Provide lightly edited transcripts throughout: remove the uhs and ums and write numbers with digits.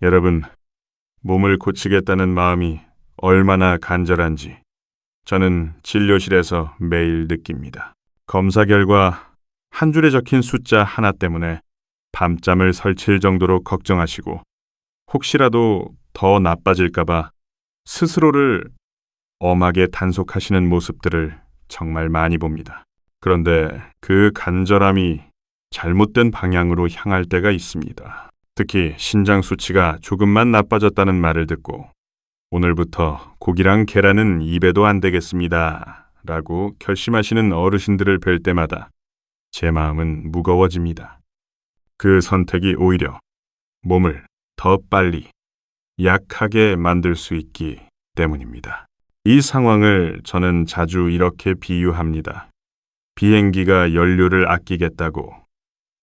여러분, 몸을 고치겠다는 마음이 얼마나 간절한지 저는 진료실에서 매일 느낍니다. 검사 결과 한 줄에 적힌 숫자 하나 때문에 밤잠을 설칠 정도로 걱정하시고 혹시라도 더 나빠질까봐 스스로를 엄하게 단속하시는 모습들을 정말 많이 봅니다. 그런데 그 간절함이 잘못된 방향으로 향할 때가 있습니다. 특히 신장 수치가 조금만 나빠졌다는 말을 듣고 오늘부터 고기랑 계란은 입에도 안 되겠습니다 라고 결심하시는 어르신들을 뵐 때마다 제 마음은 무거워집니다. 그 선택이 오히려 몸을 더 빨리 약하게 만들 수 있기 때문입니다. 이 상황을 저는 자주 이렇게 비유합니다. 비행기가 연료를 아끼겠다고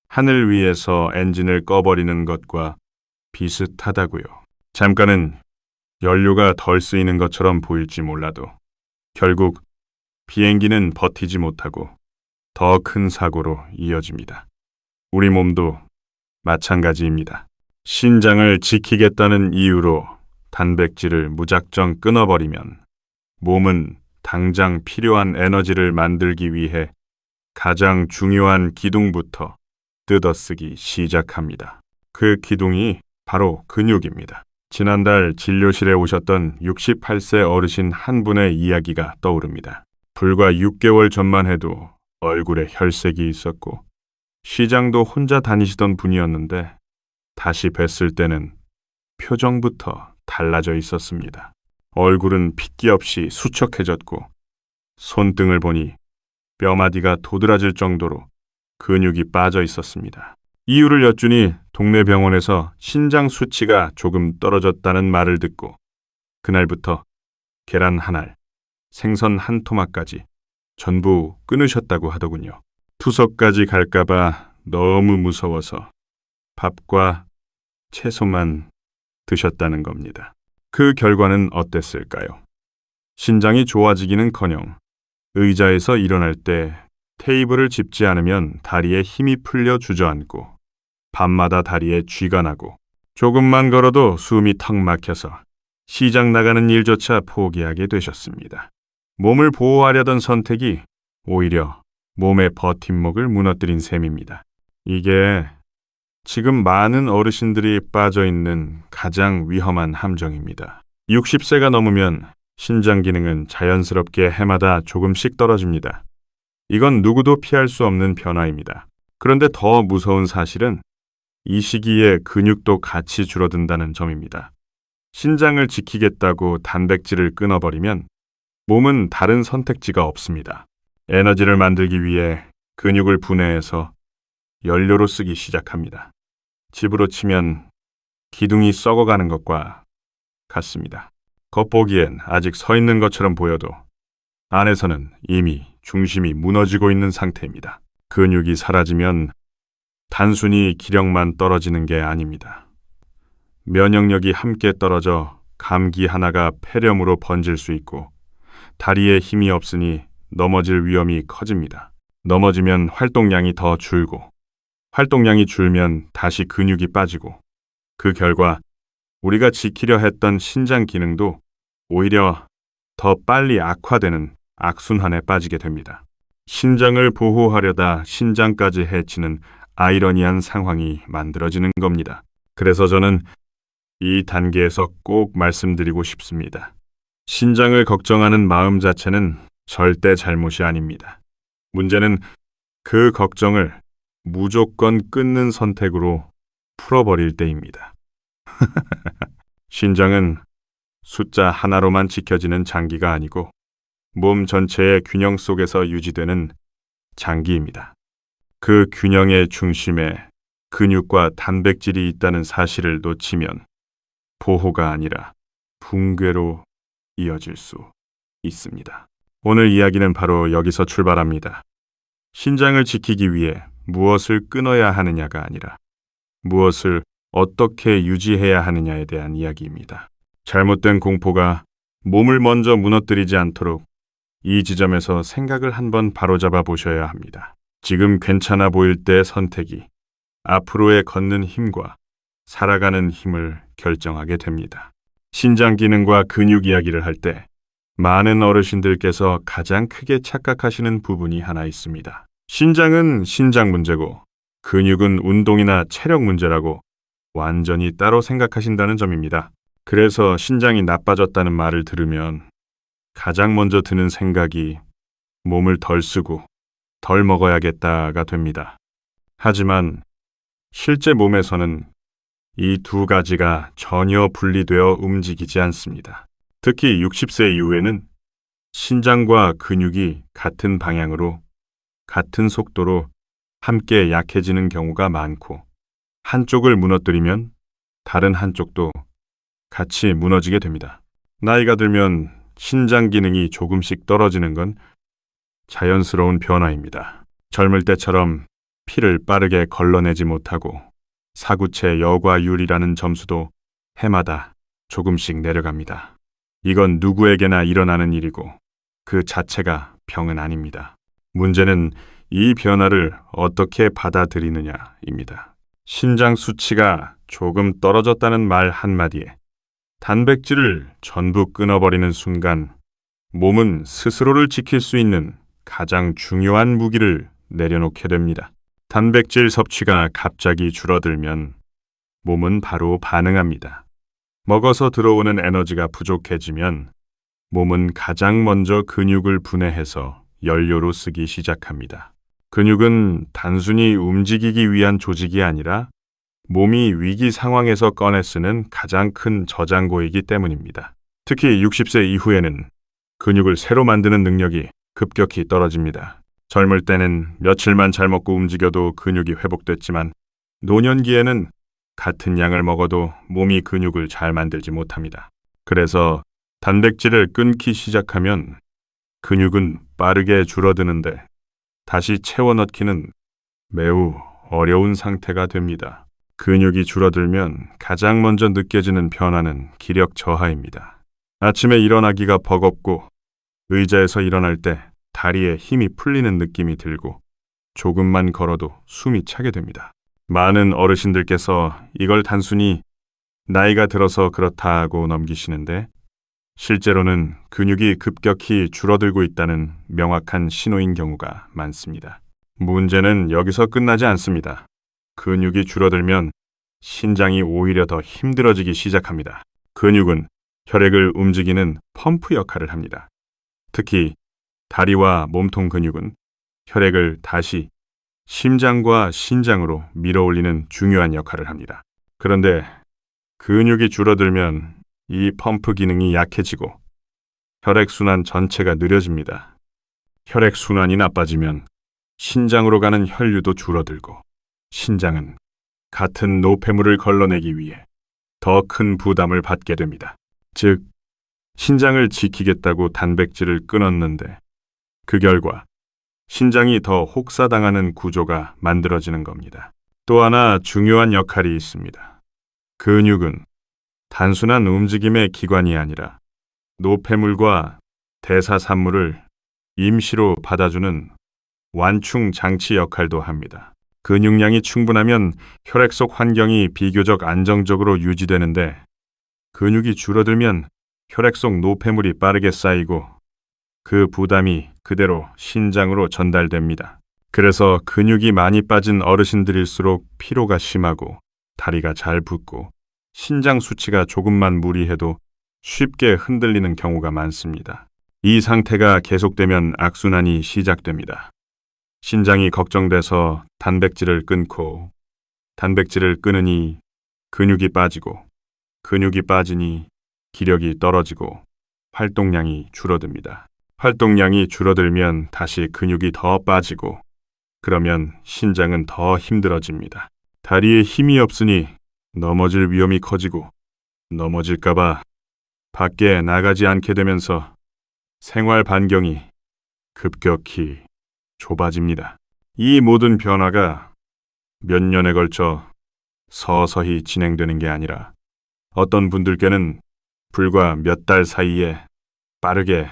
하늘 위에서 엔진을 꺼버리는 것과 비슷하다고요. 잠깐은 연료가 덜 쓰이는 것처럼 보일지 몰라도 결국 비행기는 버티지 못하고 더 큰 사고로 이어집니다. 우리 몸도 마찬가지입니다. 신장을 지키겠다는 이유로 단백질을 무작정 끊어버리면 몸은 당장 필요한 에너지를 만들기 위해 가장 중요한 기둥부터 뜯어쓰기 시작합니다. 그 기둥이 바로 근육입니다. 지난달 진료실에 오셨던 68세 어르신 한 분의 이야기가 떠오릅니다. 불과 6개월 전만 해도 얼굴에 혈색이 있었고 시장도 혼자 다니시던 분이었는데 다시 뵀을 때는 표정부터 달라져 있었습니다. 얼굴은 핏기 없이 수척해졌고 손등을 보니 뼈마디가 도드라질 정도로 근육이 빠져 있었습니다. 이유를 여쭈니 동네 병원에서 신장 수치가 조금 떨어졌다는 말을 듣고 그날부터 계란 한 알, 생선 한 토막까지 전부 끊으셨다고 하더군요. 투석까지 갈까봐 너무 무서워서 밥과 채소만 드셨다는 겁니다. 그 결과는 어땠을까요? 신장이 좋아지기는커녕 의자에서 일어날 때 테이블을 짚지 않으면 다리에 힘이 풀려 주저앉고 밤마다 다리에 쥐가 나고 조금만 걸어도 숨이 턱 막혀서 시장 나가는 일조차 포기하게 되셨습니다. 몸을 보호하려던 선택이 오히려 몸의 버팀목을 무너뜨린 셈입니다. 이게 지금 많은 어르신들이 빠져 있는 가장 위험한 함정입니다. 60세가 넘으면 신장 기능은 자연스럽게 해마다 조금씩 떨어집니다. 이건 누구도 피할 수 없는 변화입니다. 그런데 더 무서운 사실은 이 시기에 근육도 같이 줄어든다는 점입니다. 신장을 지키겠다고 단백질을 끊어버리면 몸은 다른 선택지가 없습니다. 에너지를 만들기 위해 근육을 분해해서 연료로 쓰기 시작합니다. 집으로 치면 기둥이 썩어가는 것과 같습니다. 겉보기엔 아직 서 있는 것처럼 보여도 안에서는 이미 중심이 무너지고 있는 상태입니다. 근육이 사라지면 단순히 기력만 떨어지는 게 아닙니다. 면역력이 함께 떨어져 감기 하나가 폐렴으로 번질 수 있고 다리에 힘이 없으니 넘어질 위험이 커집니다. 넘어지면 활동량이 더 줄고 활동량이 줄면 다시 근육이 빠지고 그 결과 우리가 지키려 했던 신장 기능도 오히려 더 빨리 악화되는 악순환에 빠지게 됩니다. 신장을 보호하려다 신장까지 해치는 아이러니한 상황이 만들어지는 겁니다. 그래서 저는 이 단계에서 꼭 말씀드리고 싶습니다. 신장을 걱정하는 마음 자체는 절대 잘못이 아닙니다. 문제는 그 걱정을 무조건 끊는 선택으로 풀어버릴 때입니다. 신장은 숫자 하나로만 지켜지는 장기가 아니고 몸 전체의 균형 속에서 유지되는 장기입니다. 그 균형의 중심에 근육과 단백질이 있다는 사실을 놓치면 보호가 아니라 붕괴로 이어질 수 있습니다. 오늘 이야기는 바로 여기서 출발합니다. 신장을 지키기 위해 무엇을 끊어야 하느냐가 아니라 무엇을 어떻게 유지해야 하느냐에 대한 이야기입니다. 잘못된 공포가 몸을 먼저 무너뜨리지 않도록 이 지점에서 생각을 한번 바로잡아 보셔야 합니다. 지금 괜찮아 보일 때의 선택이 앞으로의 걷는 힘과 살아가는 힘을 결정하게 됩니다. 신장 기능과 근육 이야기를 할 때 많은 어르신들께서 가장 크게 착각하시는 부분이 하나 있습니다. 신장은 신장 문제고 근육은 운동이나 체력 문제라고 완전히 따로 생각하신다는 점입니다. 그래서 신장이 나빠졌다는 말을 들으면 가장 먼저 드는 생각이 몸을 덜 쓰고 덜 먹어야겠다가 됩니다. 하지만 실제 몸에서는 이 두 가지가 전혀 분리되어 움직이지 않습니다. 특히 60세 이후에는 신장과 근육이 같은 방향으로, 같은 속도로 함께 약해지는 경우가 많고, 한쪽을 무너뜨리면 다른 한쪽도 같이 무너지게 됩니다. 나이가 들면 신장 기능이 조금씩 떨어지는 건 자연스러운 변화입니다. 젊을 때처럼 피를 빠르게 걸러내지 못하고 사구체 여과율이라는 점수도 해마다 조금씩 내려갑니다. 이건 누구에게나 일어나는 일이고 그 자체가 병은 아닙니다. 문제는 이 변화를 어떻게 받아들이느냐입니다. 신장 수치가 조금 떨어졌다는 말 한마디에 단백질을 전부 끊어버리는 순간 몸은 스스로를 지킬 수 있는 가장 중요한 무기를 내려놓게 됩니다. 단백질 섭취가 갑자기 줄어들면 몸은 바로 반응합니다. 먹어서 들어오는 에너지가 부족해지면 몸은 가장 먼저 근육을 분해해서 연료로 쓰기 시작합니다. 근육은 단순히 움직이기 위한 조직이 아니라 몸이 위기 상황에서 꺼내 쓰는 가장 큰 저장고이기 때문입니다. 특히 60세 이후에는 근육을 새로 만드는 능력이 급격히 떨어집니다. 젊을 때는 며칠만 잘 먹고 움직여도 근육이 회복됐지만 노년기에는 같은 양을 먹어도 몸이 근육을 잘 만들지 못합니다. 그래서 단백질을 끊기 시작하면 근육은 빠르게 줄어드는데 다시 채워 넣기는 매우 어려운 상태가 됩니다. 근육이 줄어들면 가장 먼저 느껴지는 변화는 기력 저하입니다. 아침에 일어나기가 버겁고 의자에서 일어날 때 다리에 힘이 풀리는 느낌이 들고 조금만 걸어도 숨이 차게 됩니다. 많은 어르신들께서 이걸 단순히 나이가 들어서 그렇다고 넘기시는데 실제로는 근육이 급격히 줄어들고 있다는 명확한 신호인 경우가 많습니다. 문제는 여기서 끝나지 않습니다. 근육이 줄어들면 신장이 오히려 더 힘들어지기 시작합니다. 근육은 혈액을 움직이는 펌프 역할을 합니다. 특히 다리와 몸통 근육은 혈액을 다시 심장과 신장으로 밀어올리는 중요한 역할을 합니다. 그런데 근육이 줄어들면 이 펌프 기능이 약해지고 혈액순환 전체가 느려집니다. 혈액순환이 나빠지면 신장으로 가는 혈류도 줄어들고 신장은 같은 노폐물을 걸러내기 위해 더 큰 부담을 받게 됩니다. 즉, 신장을 지키겠다고 단백질을 끊었는데 그 결과 신장이 더 혹사당하는 구조가 만들어지는 겁니다. 또 하나 중요한 역할이 있습니다. 근육은 단순한 움직임의 기관이 아니라 노폐물과 대사산물을 임시로 받아주는 완충 장치 역할도 합니다. 근육량이 충분하면 혈액 속 환경이 비교적 안정적으로 유지되는데 근육이 줄어들면 혈액 속 노폐물이 빠르게 쌓이고 그 부담이 그대로 신장으로 전달됩니다. 그래서 근육이 많이 빠진 어르신들일수록 피로가 심하고 다리가 잘 붓고 신장 수치가 조금만 무리해도 쉽게 흔들리는 경우가 많습니다. 이 상태가 계속되면 악순환이 시작됩니다. 신장이 걱정돼서 단백질을 끊고 단백질을 끊으니 근육이 빠지고 근육이 빠지니 기력이 떨어지고 활동량이 줄어듭니다. 활동량이 줄어들면 다시 근육이 더 빠지고 그러면 신장은 더 힘들어집니다. 다리에 힘이 없으니 넘어질 위험이 커지고 넘어질까봐 밖에 나가지 않게 되면서 생활 반경이 급격히 좁아집니다. 이 모든 변화가 몇 년에 걸쳐 서서히 진행되는 게 아니라 어떤 분들께는 불과 몇 달 사이에 빠르게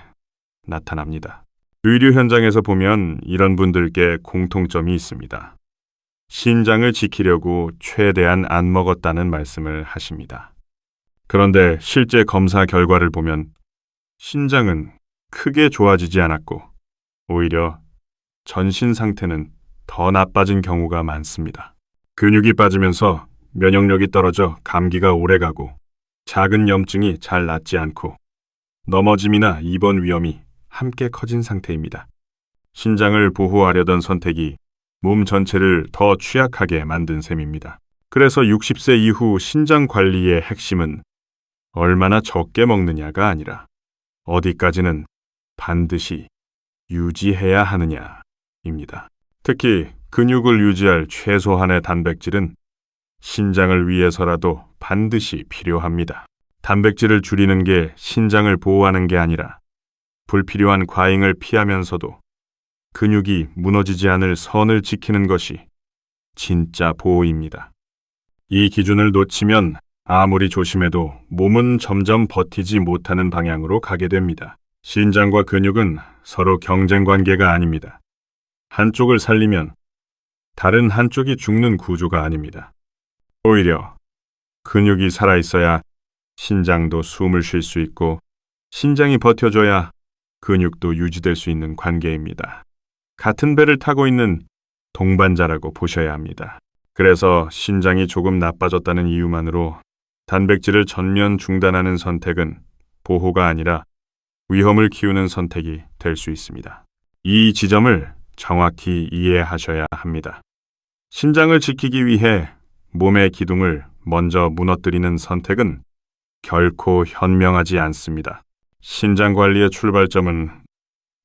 나타납니다. 의료 현장에서 보면 이런 분들께 공통점이 있습니다. 신장을 지키려고 최대한 안 먹었다는 말씀을 하십니다. 그런데 실제 검사 결과를 보면 신장은 크게 좋아지지 않았고 오히려 전신 상태는 더 나빠진 경우가 많습니다. 근육이 빠지면서 면역력이 떨어져 감기가 오래가고 작은 염증이 잘 낫지 않고 넘어짐이나 입원 위험이 함께 커진 상태입니다. 신장을 보호하려던 선택이 몸 전체를 더 취약하게 만든 셈입니다. 그래서 60세 이후 신장 관리의 핵심은 얼마나 적게 먹느냐가 아니라 어디까지는 반드시 유지해야 하느냐입니다. 특히 근육을 유지할 최소한의 단백질은 신장을 위해서라도 반드시 필요합니다. 단백질을 줄이는 게 신장을 보호하는 게 아니라 불필요한 과잉을 피하면서도 근육이 무너지지 않을 선을 지키는 것이 진짜 보호입니다. 이 기준을 놓치면 아무리 조심해도 몸은 점점 버티지 못하는 방향으로 가게 됩니다. 신장과 근육은 서로 경쟁 관계가 아닙니다. 한쪽을 살리면 다른 한쪽이 죽는 구조가 아닙니다. 오히려 근육이 살아있어야 신장도 숨을 쉴 수 있고 신장이 버텨줘야 근육도 유지될 수 있는 관계입니다. 같은 배를 타고 있는 동반자라고 보셔야 합니다. 그래서 신장이 조금 나빠졌다는 이유만으로 단백질을 전면 중단하는 선택은 보호가 아니라 위험을 키우는 선택이 될 수 있습니다. 이 지점을 정확히 이해하셔야 합니다. 신장을 지키기 위해 몸의 기둥을 먼저 무너뜨리는 선택은 결코 현명하지 않습니다. 신장 관리의 출발점은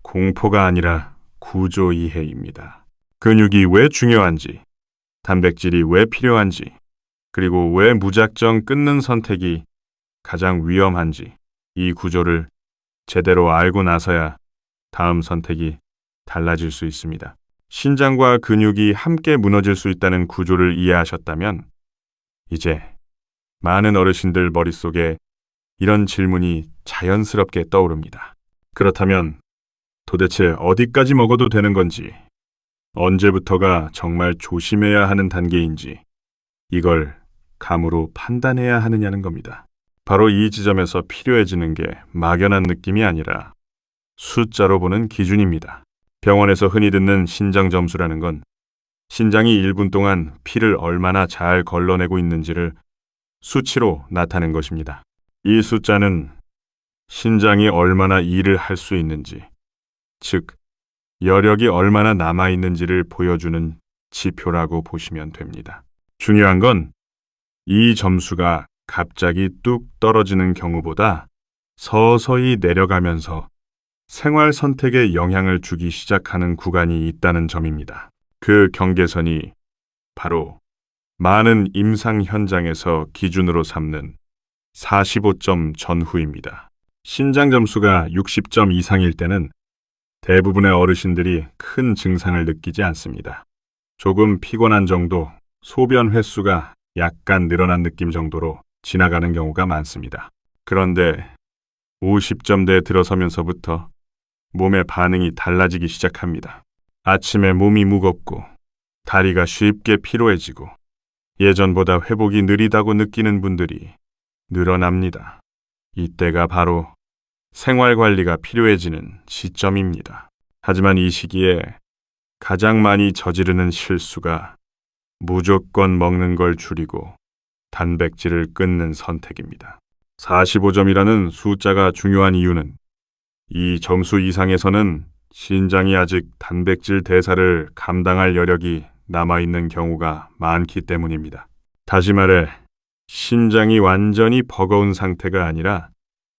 공포가 아니라 구조 이해입니다. 근육이 왜 중요한지, 단백질이 왜 필요한지, 그리고 왜 무작정 끊는 선택이 가장 위험한지 이 구조를 제대로 알고 나서야 다음 선택이 달라질 수 있습니다. 신장과 근육이 함께 무너질 수 있다는 구조를 이해하셨다면 이제 많은 어르신들 머릿속에 이런 질문이 자연스럽게 떠오릅니다. 그렇다면 도대체 어디까지 먹어도 되는 건지, 언제부터가 정말 조심해야 하는 단계인지 이걸 감으로 판단해야 하느냐는 겁니다. 바로 이 지점에서 필요해지는 게 막연한 느낌이 아니라 숫자로 보는 기준입니다. 병원에서 흔히 듣는 신장 점수라는 건 신장이 1분 동안 피를 얼마나 잘 걸러내고 있는지를 수치로 나타낸 것입니다. 이 숫자는 신장이 얼마나 일을 할 수 있는지, 즉 여력이 얼마나 남아있는지를 보여주는 지표라고 보시면 됩니다. 중요한 건 이 점수가 갑자기 뚝 떨어지는 경우보다 서서히 내려가면서 생활 선택에 영향을 주기 시작하는 구간이 있다는 점입니다. 그 경계선이 바로 많은 임상 현장에서 기준으로 삼는 45점 전후입니다. 신장 점수가 60점 이상일 때는 대부분의 어르신들이 큰 증상을 느끼지 않습니다. 조금 피곤한 정도, 소변 횟수가 약간 늘어난 느낌 정도로 지나가는 경우가 많습니다. 그런데 50점대에 들어서면서부터 몸의 반응이 달라지기 시작합니다. 아침에 몸이 무겁고 다리가 쉽게 피로해지고 예전보다 회복이 느리다고 느끼는 분들이 늘어납니다. 이때가 바로 생활관리가 필요해지는 시점입니다. 하지만 이 시기에 가장 많이 저지르는 실수가 무조건 먹는 걸 줄이고 단백질을 끊는 선택입니다. 45점이라는 숫자가 중요한 이유는 이 점수 이상에서는 신장이 아직 단백질 대사를 감당할 여력이 남아있는 경우가 많기 때문입니다. 다시 말해 신장이 완전히 버거운 상태가 아니라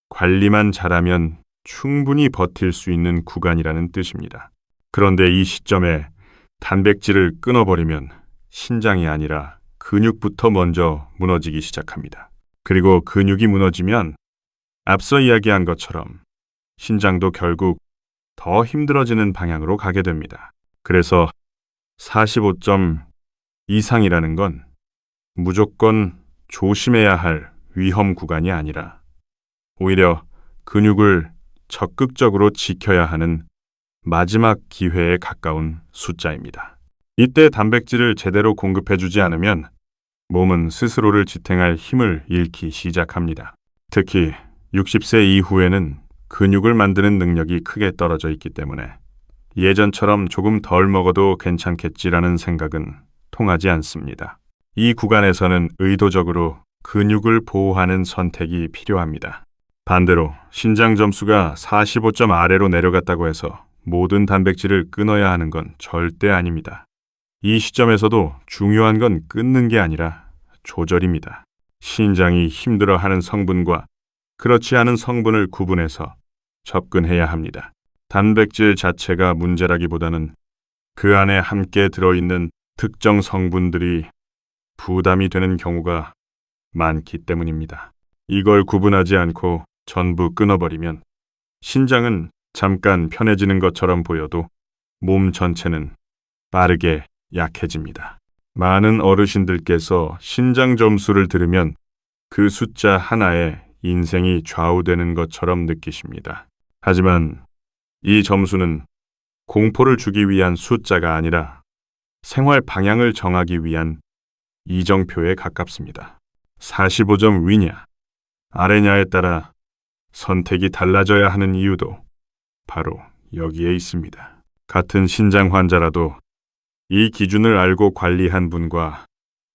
관리만 잘하면 충분히 버틸 수 있는 구간이라는 뜻입니다. 그런데 이 시점에 단백질을 끊어버리면 신장이 아니라 근육부터 먼저 무너지기 시작합니다. 그리고 근육이 무너지면 앞서 이야기한 것처럼 신장도 결국 더 힘들어지는 방향으로 가게 됩니다. 그래서 45점 이상이라는 건 무조건 조심해야 할 위험 구간이 아니라 오히려 근육을 적극적으로 지켜야 하는 마지막 기회에 가까운 숫자입니다. 이때 단백질을 제대로 공급해주지 않으면 몸은 스스로를 지탱할 힘을 잃기 시작합니다. 특히 60세 이후에는 근육을 만드는 능력이 크게 떨어져 있기 때문에 예전처럼 조금 덜 먹어도 괜찮겠지라는 생각은 통하지 않습니다. 이 구간에서는 의도적으로 근육을 보호하는 선택이 필요합니다. 반대로 신장 점수가 45점 아래로 내려갔다고 해서 모든 단백질을 끊어야 하는 건 절대 아닙니다. 이 시점에서도 중요한 건 끊는 게 아니라 조절입니다. 신장이 힘들어하는 성분과 그렇지 않은 성분을 구분해서 접근해야 합니다. 단백질 자체가 문제라기보다는 그 안에 함께 들어있는 특정 성분들이 부담이 되는 경우가 많기 때문입니다. 이걸 구분하지 않고 전부 끊어버리면 신장은 잠깐 편해지는 것처럼 보여도 몸 전체는 빠르게 약해집니다. 많은 어르신들께서 신장 점수를 들으면 그 숫자 하나에 인생이 좌우되는 것처럼 느끼십니다. 하지만 이 점수는 공포를 주기 위한 숫자가 아니라 생활 방향을 정하기 위한 이정표에 가깝습니다. 45점 위냐, 아래냐에 따라 선택이 달라져야 하는 이유도 바로 여기에 있습니다. 같은 신장 환자라도 이 기준을 알고 관리한 분과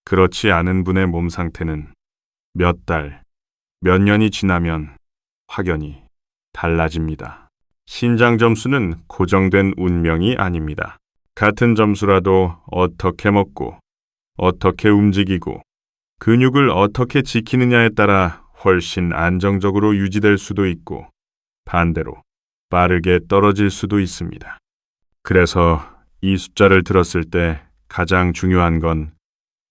그렇지 않은 분의 몸 상태는 몇 달, 몇 년이 지나면 확연히 달라집니다. 신장 점수는 고정된 운명이 아닙니다. 같은 점수라도 어떻게 먹고, 어떻게 움직이고, 근육을 어떻게 지키느냐에 따라 훨씬 안정적으로 유지될 수도 있고, 반대로 빠르게 떨어질 수도 있습니다. 그래서 이 숫자를 들었을 때 가장 중요한 건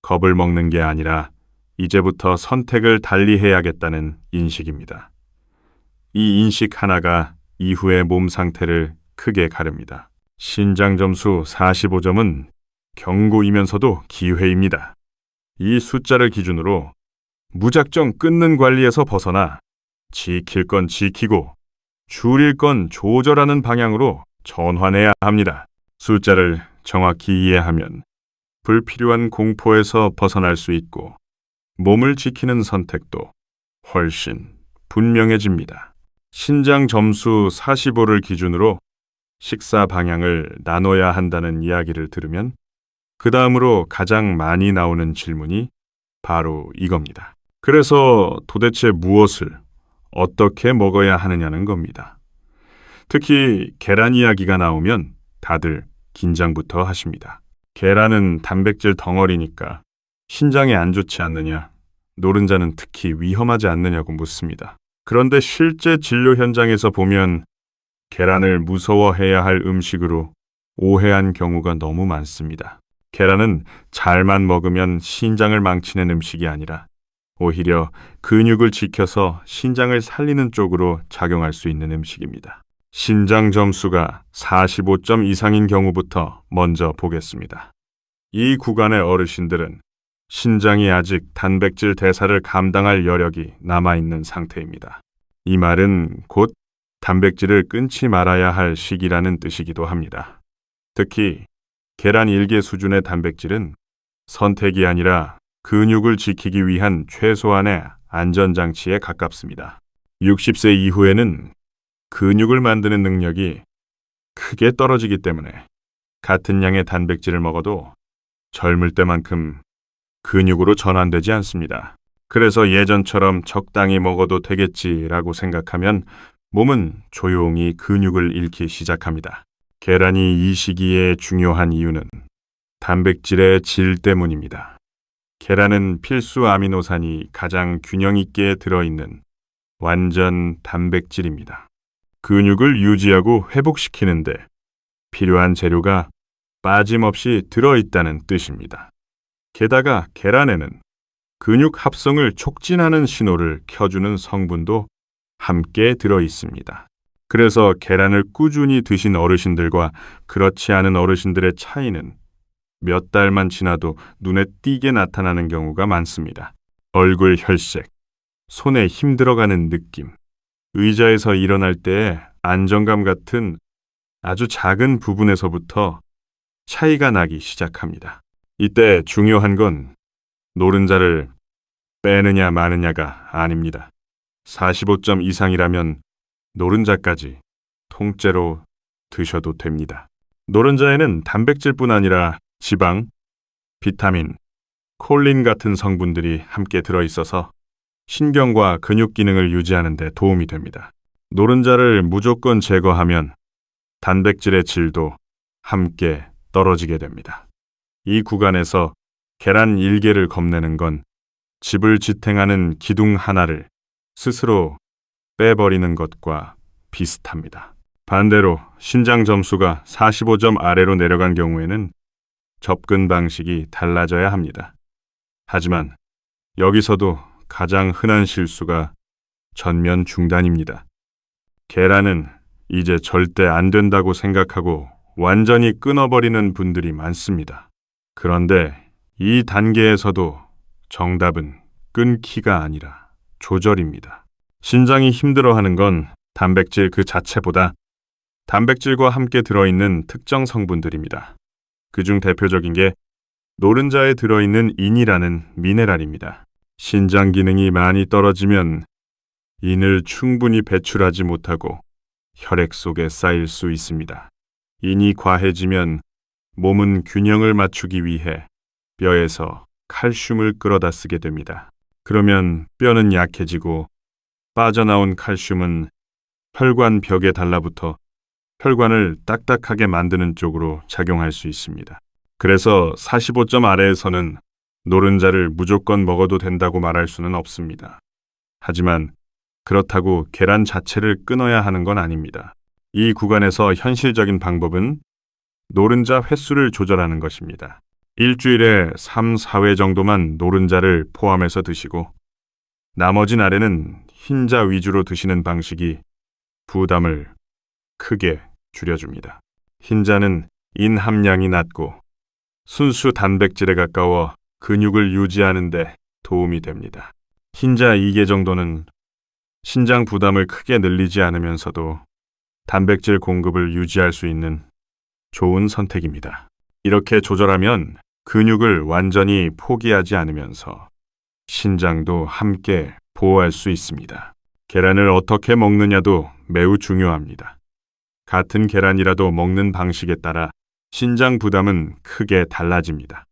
겁을 먹는 게 아니라 이제부터 선택을 달리 해야겠다는 인식입니다. 이 인식 하나가 이후의 몸 상태를 크게 가릅니다. 신장 점수 45점은 경고이면서도 기회입니다. 이 숫자를 기준으로 무작정 끊는 관리에서 벗어나 지킬 건 지키고 줄일 건 조절하는 방향으로 전환해야 합니다. 숫자를 정확히 이해하면 불필요한 공포에서 벗어날 수 있고 몸을 지키는 선택도 훨씬 분명해집니다. 신장 점수 45를 기준으로 식사 방향을 나눠야 한다는 이야기를 들으면 그 다음으로 가장 많이 나오는 질문이 바로 이겁니다. 그래서 도대체 무엇을 어떻게 먹어야 하느냐는 겁니다. 특히 계란 이야기가 나오면 다들 긴장부터 하십니다. 계란은 단백질 덩어리니까 신장에 안 좋지 않느냐, 노른자는 특히 위험하지 않느냐고 묻습니다. 그런데 실제 진료 현장에서 보면 계란을 무서워해야 할 음식으로 오해한 경우가 너무 많습니다. 계란은 잘만 먹으면 신장을 망치는 음식이 아니라 오히려 근육을 지켜서 신장을 살리는 쪽으로 작용할 수 있는 음식입니다. 신장 점수가 45점 이상인 경우부터 먼저 보겠습니다. 이 구간의 어르신들은 신장이 아직 단백질 대사를 감당할 여력이 남아있는 상태입니다. 이 말은 곧 단백질을 끊지 말아야 할 시기라는 뜻이기도 합니다. 특히 계란 1개 수준의 단백질은 선택이 아니라 근육을 지키기 위한 최소한의 안전장치에 가깝습니다. 60세 이후에는 근육을 만드는 능력이 크게 떨어지기 때문에 같은 양의 단백질을 먹어도 젊을 때만큼 근육으로 전환되지 않습니다. 그래서 예전처럼 적당히 먹어도 되겠지라고 생각하면 몸은 조용히 근육을 잃기 시작합니다. 계란이 이 시기에 중요한 이유는 단백질의 질 때문입니다. 계란은 필수 아미노산이 가장 균형 있게 들어있는 완전 단백질입니다. 근육을 유지하고 회복시키는데 필요한 재료가 빠짐없이 들어있다는 뜻입니다. 게다가 계란에는 근육 합성을 촉진하는 신호를 켜주는 성분도 함께 들어있습니다. 그래서 계란을 꾸준히 드신 어르신들과 그렇지 않은 어르신들의 차이는 몇 달만 지나도 눈에 띄게 나타나는 경우가 많습니다. 얼굴 혈색, 손에 힘 들어가는 느낌, 의자에서 일어날 때의 안정감 같은 아주 작은 부분에서부터 차이가 나기 시작합니다. 이때 중요한 건 노른자를 빼느냐 마느냐가 아닙니다. 45점 이상이라면 노른자까지 통째로 드셔도 됩니다. 노른자에는 단백질뿐 아니라 지방, 비타민, 콜린 같은 성분들이 함께 들어있어서 신경과 근육 기능을 유지하는 데 도움이 됩니다. 노른자를 무조건 제거하면 단백질의 질도 함께 떨어지게 됩니다. 이 구간에서 계란 1개를 겁내는 건 집을 지탱하는 기둥 하나를 스스로 빼버리는 것과 비슷합니다. 반대로 신장 점수가 45점 아래로 내려간 경우에는 접근 방식이 달라져야 합니다. 하지만 여기서도 가장 흔한 실수가 전면 중단입니다. 계란은 이제 절대 안 된다고 생각하고 완전히 끊어버리는 분들이 많습니다. 그런데 이 단계에서도 정답은 끊기가 아니라 조절입니다. 신장이 힘들어하는 건 단백질 그 자체보다 단백질과 함께 들어있는 특정 성분들입니다. 그중 대표적인 게 노른자에 들어있는 인이라는 미네랄입니다. 신장 기능이 많이 떨어지면 인을 충분히 배출하지 못하고 혈액 속에 쌓일 수 있습니다. 인이 과해지면 몸은 균형을 맞추기 위해 뼈에서 칼슘을 끌어다 쓰게 됩니다. 그러면 뼈는 약해지고 빠져나온 칼슘은 혈관 벽에 달라붙어 혈관을 딱딱하게 만드는 쪽으로 작용할 수 있습니다. 그래서 45점 아래에서는 노른자를 무조건 먹어도 된다고 말할 수는 없습니다. 하지만 그렇다고 계란 자체를 끊어야 하는 건 아닙니다. 이 구간에서 현실적인 방법은 노른자 횟수를 조절하는 것입니다. 일주일에 3, 4회 정도만 노른자를 포함해서 드시고 나머지 날에는 흰자 위주로 드시는 방식이 부담을 크게 줄여줍니다. 흰자는 인 함량이 낮고 순수 단백질에 가까워 근육을 유지하는 데 도움이 됩니다. 흰자 2개 정도는 신장 부담을 크게 늘리지 않으면서도 단백질 공급을 유지할 수 있는 좋은 선택입니다. 이렇게 조절하면 근육을 완전히 포기하지 않으면서 신장도 함께 보호할 수 있습니다. 계란을 어떻게 먹느냐도 매우 중요합니다. 같은 계란이라도 먹는 방식에 따라 신장 부담은 크게 달라집니다.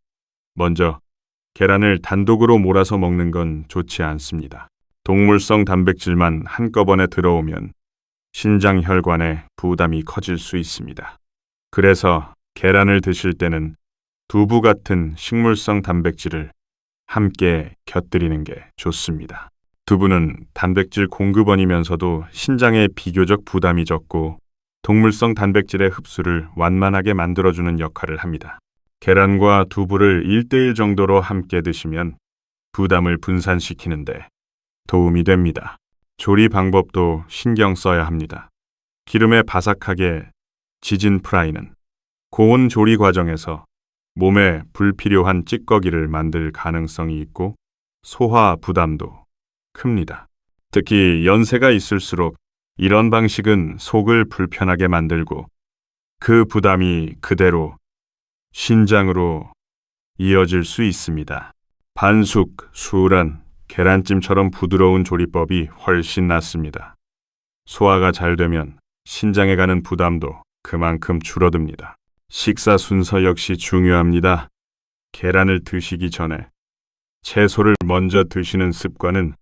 먼저 계란을 단독으로 몰아서 먹는 건 좋지 않습니다. 동물성 단백질만 한꺼번에 들어오면 신장 혈관에 부담이 커질 수 있습니다. 그래서 계란을 드실 때는 두부 같은 식물성 단백질을 함께 곁들이는 게 좋습니다. 두부는 단백질 공급원이면서도 신장에 비교적 부담이 적고 동물성 단백질의 흡수를 완만하게 만들어주는 역할을 합니다. 계란과 두부를 1:1 정도로 함께 드시면 부담을 분산시키는데 도움이 됩니다. 조리 방법도 신경 써야 합니다. 기름에 바삭하게 지진 프라이는 고온 조리 과정에서 몸에 불필요한 찌꺼기를 만들 가능성이 있고 소화 부담도 큽니다. 특히 연세가 있을수록 이런 방식은 속을 불편하게 만들고 그 부담이 그대로 신장으로 이어질 수 있습니다. 반숙, 수란, 계란찜처럼 부드러운 조리법이 훨씬 낫습니다. 소화가 잘 되면 신장에 가는 부담도 그만큼 줄어듭니다. 식사 순서 역시 중요합니다. 계란을 드시기 전에 채소를 먼저 드시는 습관은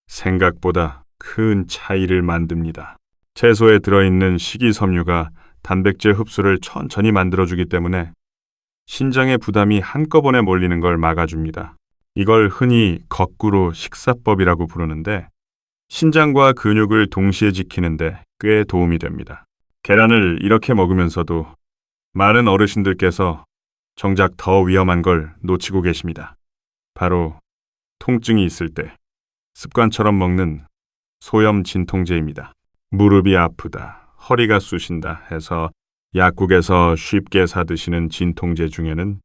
생각보다 큰 차이를 만듭니다. 채소에 들어있는 식이섬유가 단백질 흡수를 천천히 만들어주기 때문에 신장의 부담이 한꺼번에 몰리는 걸 막아줍니다. 이걸 흔히 거꾸로 식사법이라고 부르는데 신장과 근육을 동시에 지키는데 꽤 도움이 됩니다. 계란을 이렇게 먹으면서도 많은 어르신들께서 정작 더 위험한 걸 놓치고 계십니다. 바로 통증이 있을 때 습관처럼 먹는 소염 진통제입니다. 무릎이 아프다, 허리가 쑤신다 해서 약국에서 쉽게 사 드시는 진통제 중에는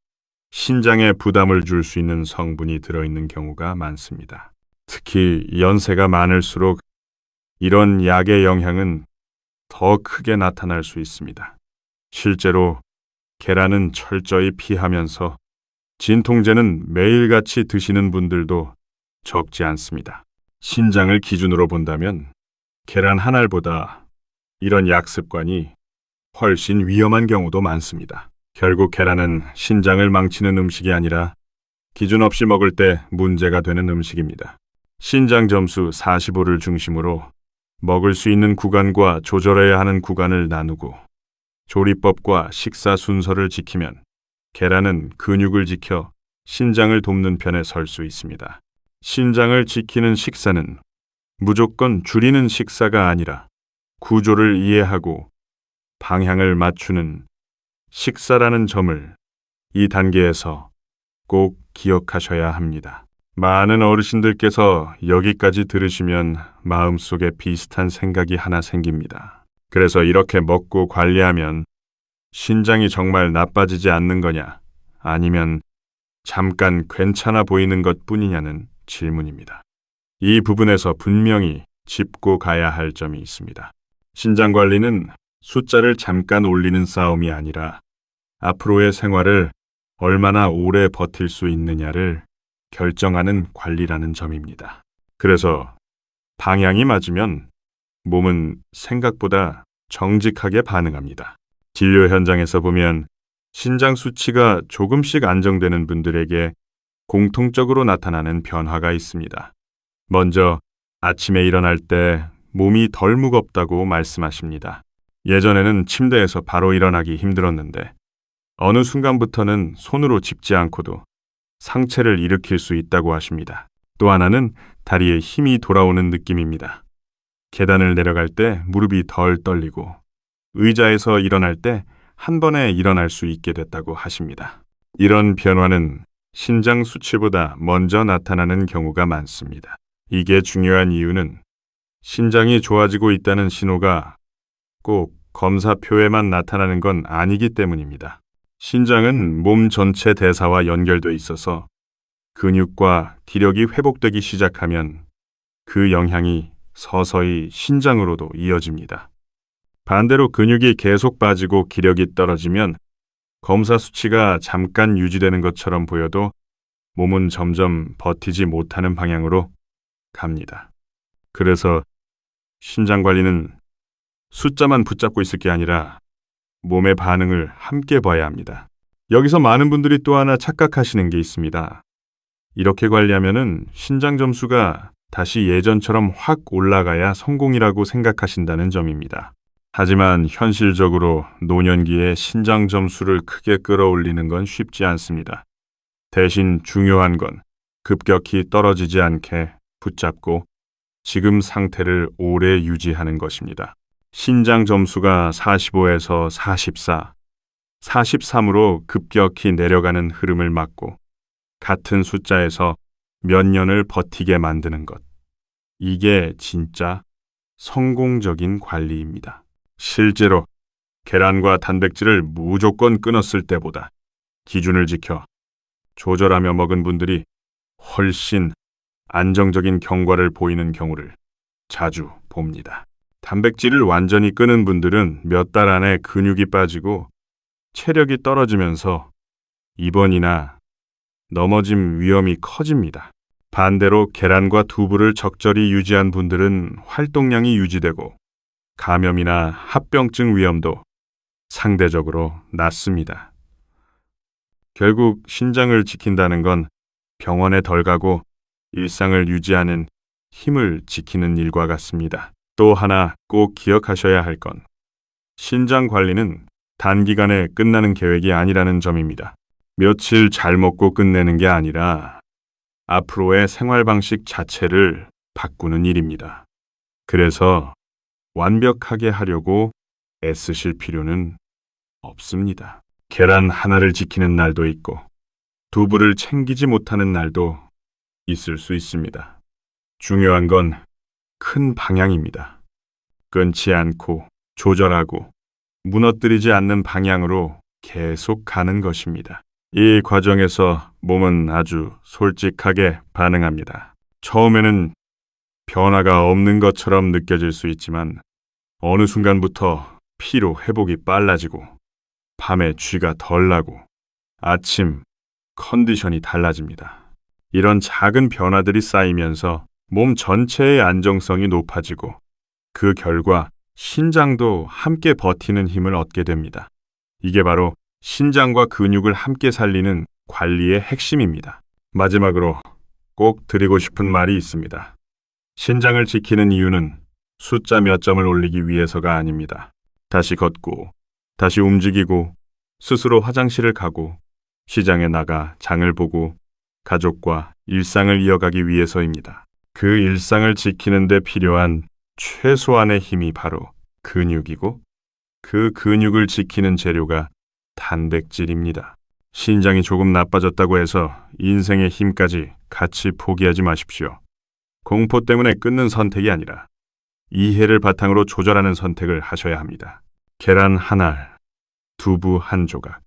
신장에 부담을 줄 수 있는 성분이 들어있는 경우가 많습니다. 특히 연세가 많을수록 이런 약의 영향은 더 크게 나타날 수 있습니다. 실제로 계란은 철저히 피하면서 진통제는 매일같이 드시는 분들도 적지 않습니다. 신장을 기준으로 본다면 계란 한 알보다 이런 약습관이 훨씬 위험한 경우도 많습니다. 결국 계란은 신장을 망치는 음식이 아니라 기준 없이 먹을 때 문제가 되는 음식입니다. 신장 점수 45를 중심으로 먹을 수 있는 구간과 조절해야 하는 구간을 나누고 조리법과 식사 순서를 지키면 계란은 근육을 지켜 신장을 돕는 편에 설 수 있습니다. 신장을 지키는 식사는 무조건 줄이는 식사가 아니라 구조를 이해하고 방향을 맞추는 식사라는 점을 이 단계에서 꼭 기억하셔야 합니다. 많은 어르신들께서 여기까지 들으시면 마음속에 비슷한 생각이 하나 생깁니다. 그래서 이렇게 먹고 관리하면 신장이 정말 나빠지지 않는 거냐, 아니면 잠깐 괜찮아 보이는 것 뿐이냐는 질문입니다. 이 부분에서 분명히 짚고 가야 할 점이 있습니다. 신장 관리는 숫자를 잠깐 올리는 싸움이 아니라 앞으로의 생활을 얼마나 오래 버틸 수 있느냐를 결정하는 관리라는 점입니다. 그래서 방향이 맞으면 몸은 생각보다 정직하게 반응합니다. 진료 현장에서 보면 신장 수치가 조금씩 안정되는 분들에게 공통적으로 나타나는 변화가 있습니다. 먼저 아침에 일어날 때 몸이 덜 무겁다고 말씀하십니다. 예전에는 침대에서 바로 일어나기 힘들었는데 어느 순간부터는 손으로 짚지 않고도 상체를 일으킬 수 있다고 하십니다. 또 하나는 다리에 힘이 돌아오는 느낌입니다. 계단을 내려갈 때 무릎이 덜 떨리고 의자에서 일어날 때 한 번에 일어날 수 있게 됐다고 하십니다. 이런 변화는 신장 수치보다 먼저 나타나는 경우가 많습니다. 이게 중요한 이유는 신장이 좋아지고 있다는 신호가 꼭 검사표에만 나타나는 건 아니기 때문입니다. 신장은 몸 전체 대사와 연결돼 있어서 근육과 기력이 회복되기 시작하면 그 영향이 서서히 신장으로도 이어집니다. 반대로 근육이 계속 빠지고 기력이 떨어지면 검사 수치가 잠깐 유지되는 것처럼 보여도 몸은 점점 버티지 못하는 방향으로 갑니다. 그래서 신장 관리는 숫자만 붙잡고 있을 게 아니라 몸의 반응을 함께 봐야 합니다. 여기서 많은 분들이 또 하나 착각하시는 게 있습니다. 이렇게 관리하면은 신장 점수가 다시 예전처럼 확 올라가야 성공이라고 생각하신다는 점입니다. 하지만 현실적으로 노년기에 신장 점수를 크게 끌어올리는 건 쉽지 않습니다. 대신 중요한 건 급격히 떨어지지 않게 붙잡고 지금 상태를 오래 유지하는 것입니다. 신장 점수가 45에서 44, 43으로 급격히 내려가는 흐름을 막고 같은 숫자에서 몇 년을 버티게 만드는 것. 이게 진짜 성공적인 관리입니다. 실제로 계란과 단백질을 무조건 끊었을 때보다 기준을 지켜 조절하며 먹은 분들이 훨씬 안정적인 경과를 보이는 경우를 자주 봅니다. 단백질을 완전히 끊은 분들은 몇 달 안에 근육이 빠지고 체력이 떨어지면서 입원이나 넘어짐 위험이 커집니다. 반대로 계란과 두부를 적절히 유지한 분들은 활동량이 유지되고 감염이나 합병증 위험도 상대적으로 낮습니다. 결국 신장을 지킨다는 건 병원에 덜 가고 일상을 유지하는 힘을 지키는 일과 같습니다. 또 하나 꼭 기억하셔야 할 건 신장 관리는 단기간에 끝나는 계획이 아니라는 점입니다. 며칠 잘 먹고 끝내는 게 아니라 앞으로의 생활 방식 자체를 바꾸는 일입니다. 그래서 완벽하게 하려고 애쓰실 필요는 없습니다. 계란 하나를 지키는 날도 있고 두부를 챙기지 못하는 날도 있을 수 있습니다. 중요한 건 큰 방향입니다. 끊지 않고 조절하고 무너뜨리지 않는 방향으로 계속 가는 것입니다. 이 과정에서 몸은 아주 솔직하게 반응합니다. 처음에는 변화가 없는 것처럼 느껴질 수 있지만 어느 순간부터 피로 회복이 빨라지고 밤에 쥐가 덜 나고 아침, 컨디션이 달라집니다. 이런 작은 변화들이 쌓이면서 몸 전체의 안정성이 높아지고 그 결과 신장도 함께 버티는 힘을 얻게 됩니다. 이게 바로 신장과 근육을 함께 살리는 관리의 핵심입니다. 마지막으로 꼭 드리고 싶은 말이 있습니다. 신장을 지키는 이유는 숫자 몇 점을 올리기 위해서가 아닙니다. 다시 걷고, 다시 움직이고, 스스로 화장실을 가고, 시장에 나가 장을 보고, 가족과 일상을 이어가기 위해서입니다. 그 일상을 지키는 데 필요한 최소한의 힘이 바로 근육이고, 그 근육을 지키는 재료가 단백질입니다. 신장이 조금 나빠졌다고 해서 인생의 힘까지 같이 포기하지 마십시오. 공포 때문에 끊는 선택이 아니라 이해를 바탕으로 조절하는 선택을 하셔야 합니다. 계란 한 알, 두부 한 조각,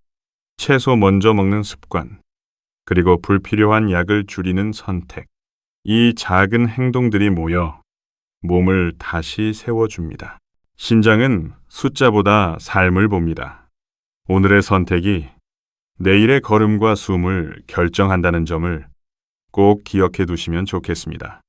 채소 먼저 먹는 습관, 그리고 불필요한 약을 줄이는 선택. 이 작은 행동들이 모여 몸을 다시 세워줍니다. 신장은 숫자보다 삶을 봅니다. 오늘의 선택이 내일의 걸음과 숨을 결정한다는 점을 꼭 기억해 두시면 좋겠습니다.